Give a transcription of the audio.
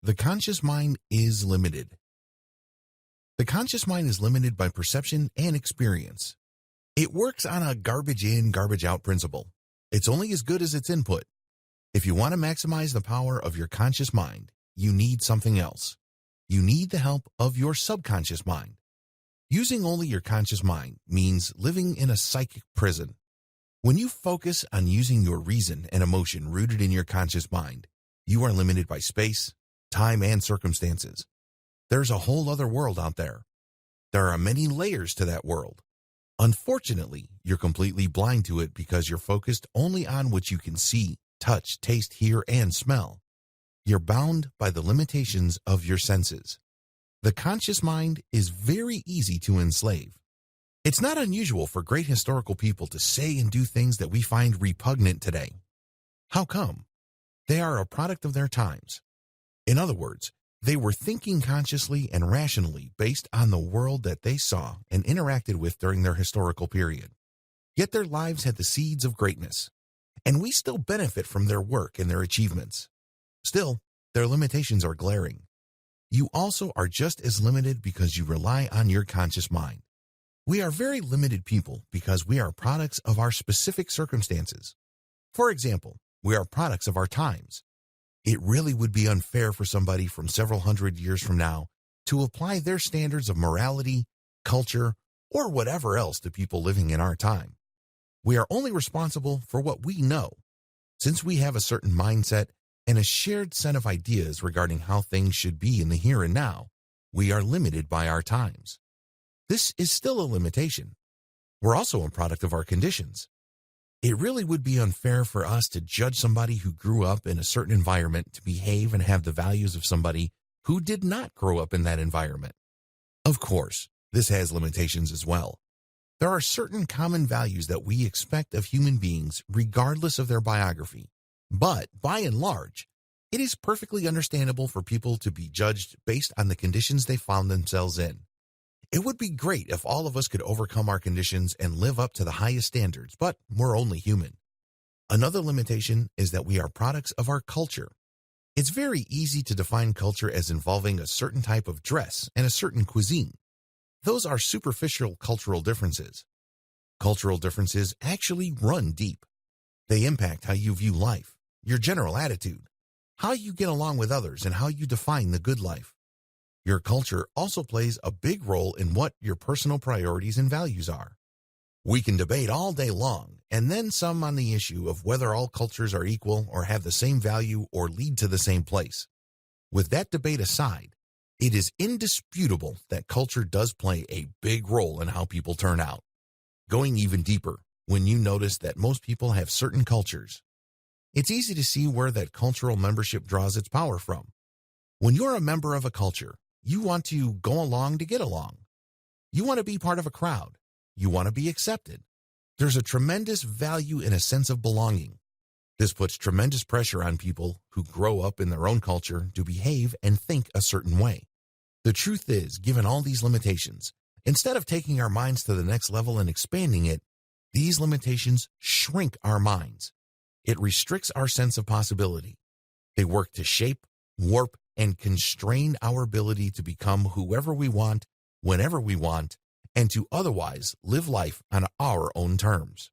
The conscious mind is limited. The conscious mind is limited by perception and experience. It works on a garbage in, garbage out principle. It's only as good as its input. If you want to maximize the power of your conscious mind, you need something else. You need the help of your subconscious mind. Using only your conscious mind means living in a psychic prison. When you focus on using your reason and emotion rooted in your conscious mind, you are limited by space, time, and circumstances. There's a whole other world out there. There are many layers to that world. Unfortunately, you're completely blind to it because you're focused only on what you can see, touch, taste, hear, and smell. You're bound by the limitations of your senses. The conscious mind is very easy to enslave. It's not unusual for great historical people to say and do things that we find repugnant today. How come? They are a product of their times. In other words, they were thinking consciously and rationally based on the world that they saw and interacted with during their historical period. Yet their lives had the seeds of greatness, and we still benefit from their work and their achievements. Still, their limitations are glaring. You also are just as limited because you rely on your conscious mind. We are very limited people because we are products of our specific circumstances. For example, we are products of our times. It really would be unfair for somebody from several hundred years from now to apply their standards of morality, culture, or whatever else to people living in our time. We are only responsible for what we know. Since we have a certain mindset and a shared set of ideas regarding how things should be in the here and now, we are limited by our times. This is still a limitation. We're also a product of our conditions. It really would be unfair for us to judge somebody who grew up in a certain environment to behave and have the values of somebody who did not grow up in that environment. Of course, this has limitations as well. There are certain common values that we expect of human beings regardless of their biography. But, by and large, it is perfectly understandable for people to be judged based on the conditions they found themselves in. It would be great if all of us could overcome our conditions and live up to the highest standards, but we're only human. Another limitation is that we are products of our culture. It's very easy to define culture as involving a certain type of dress and a certain cuisine. Those are superficial cultural differences. Cultural differences actually run deep. They impact how you view life, your general attitude, how you get along with others, and how you define the good life. Your culture also plays a big role in what your personal priorities and values are. We can debate all day long, and then some on the issue of whether all cultures are equal or have the same value or lead to the same place. With that debate aside, it is indisputable that culture does play a big role in how people turn out. Going even deeper, when you notice that most people have certain cultures, it's easy to see where that cultural membership draws its power from. When you're a member of a culture, you want to go along to get along. You want to be part of a crowd. You want to be accepted. There's a tremendous value in a sense of belonging. This puts tremendous pressure on people who grow up in their own culture to behave and think a certain way. The truth is, given all these limitations, instead of taking our minds to the next level and expanding it, these limitations shrink our minds. It restricts our sense of possibility. They work to shape, warp, and constrain our ability to become whoever we want, whenever we want, and to otherwise live life on our own terms.